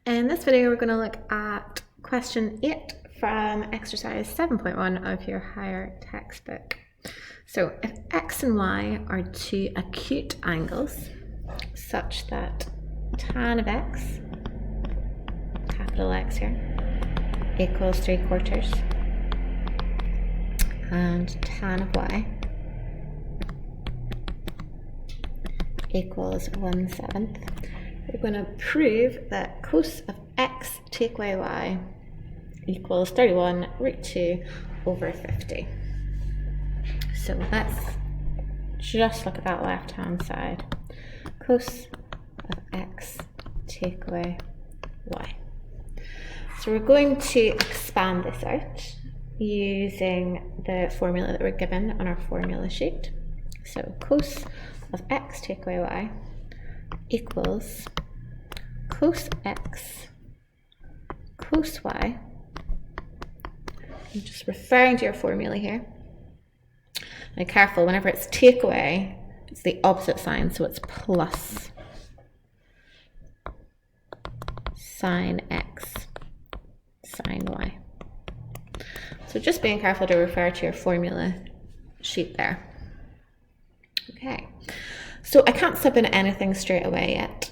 In this video, we're going to look at question 8 from exercise 7.1 of your higher textbook. So if x and y are two acute angles such that tan of x, capital X here, equals 3/4 and tan of y equals 1/7, we're going to prove that cos of x take away y equals 31 root 2 over 50. So let's just look at that left hand side. Cos of x take away y. So we're going to expand this out using the formula that we're given on our formula sheet. So cos of x take away y equals cos x cos y. I'm just referring to your formula here. Now careful, whenever it's take away, it's the opposite sign, so it's plus sine x sine y. So just being careful to refer to your formula sheet there. Okay, so I can't sub in anything straight away yet.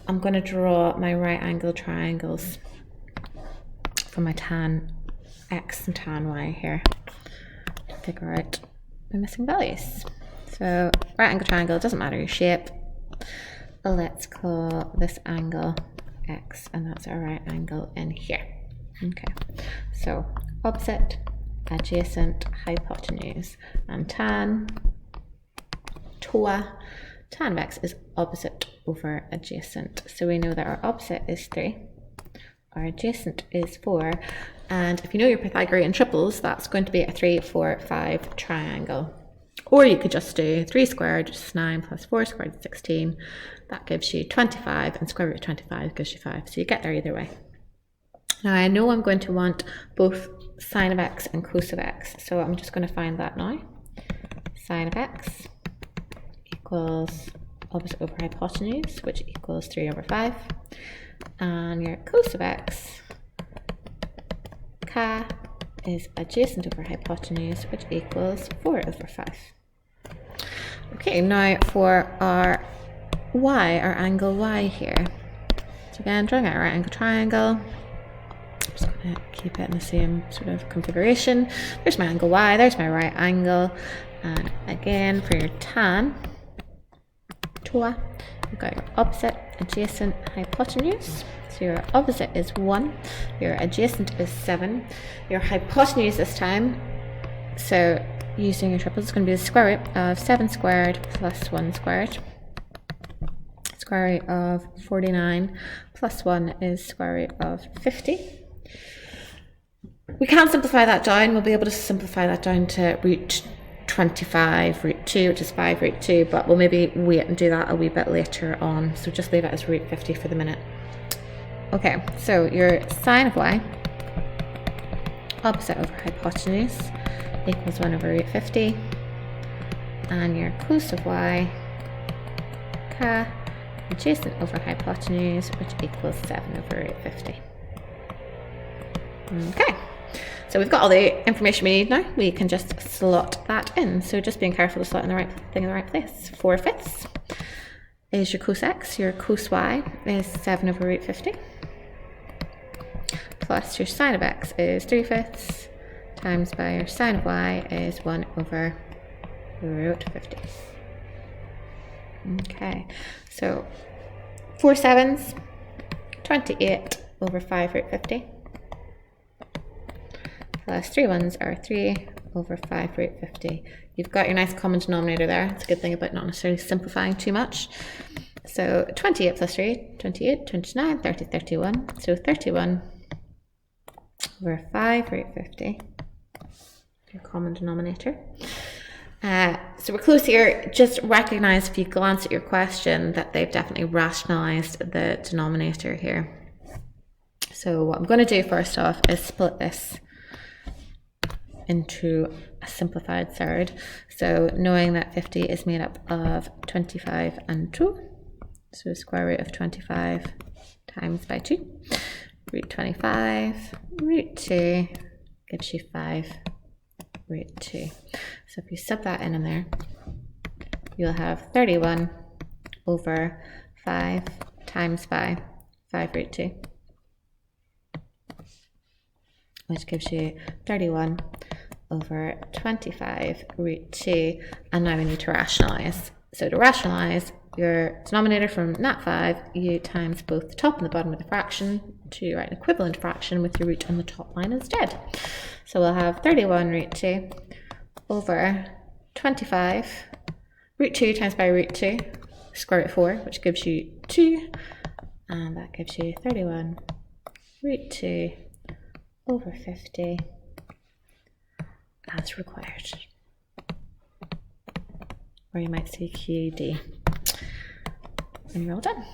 I'm going to draw my right angle triangles for my tan x and tan y here to figure out the missing values. So right angle triangle, doesn't matter your shape. Let's call this angle x, and that's our right angle in here. Okay, so opposite, adjacent, hypotenuse, and tan of x is opposite over adjacent. So we know that our opposite is 3, our adjacent is 4, and if you know your Pythagorean triples, that's going to be a 3, 4, 5 triangle. Or you could just do 3 squared, which is 9, plus 4 squared is 16. That gives you 25, and square root of 25 gives you 5. So you get there either way. Now I know I'm going to want both sine of x and cos of x, so I'm just going to find that now. Sine of x equals opposite over hypotenuse, which equals 3 over 5. And your cos of x, k, is adjacent over hypotenuse, which equals 4 over 5. Okay, now for our y, our angle y here. So again, drawing out our right angle triangle. I'm just going to keep it in the same sort of configuration. There's my angle y, there's my right angle. And again, for your tan, you've got your opposite, adjacent, hypotenuse. So your opposite is 1, your adjacent is 7, your hypotenuse this time, so using your triples, it's going to be the square root of 7 squared plus 1 squared. Square root of 49 plus 1 is square root of 50. We can simplify that down. We'll be able to simplify that down to root 25 root 2, which is 5 root 2, but we'll maybe wait and do that a wee bit later on. So just leave it as root 50 for the minute. Okay, so your sine of y, opposite over hypotenuse, equals 1 over root 50. And your cos of y, k, adjacent over hypotenuse, which equals 7 over root 50. Okay. So we've got all the information we need now. We can just slot that in. So just being careful to slot in the right thing in the right place. 4/5 is your cos x. Your cos y is 7 over root 50. Plus your sine of x is 3/5 times by your sine of y is 1 over root 50. Okay, so 4 7s, 28 over 5 root 50. Plus 3 1s are 3 over 5 root 50. You've got your nice common denominator there. It's a good thing about not necessarily simplifying too much. So 28 plus 3, 28, 29, 30, 31. So 31 over 5 root 50, your common denominator. So we're close here. Just recognize if you glance at your question that they've definitely rationalized the denominator here. So what I'm going to do first off is split this into a simplified third. So knowing that 50 is made up of 25 and 2, so square root of 25 times by 2. Root 25, root 2 gives you 5, root 2. So if you sub that in there, you'll have 31 over 5 times by 5 root 2, which gives you 31 over 25 root 2. And now we need to rationalise. So to rationalise, your denominator from nat 5, you times both the top and the bottom of the fraction to write an equivalent fraction with your root on the top line instead. So we'll have 31 root 2 over 25 root 2 times by root 2, square root 4, which gives you 2, and that gives you 31 root 2 over 50 as required. Or you might say QD. And you're all done.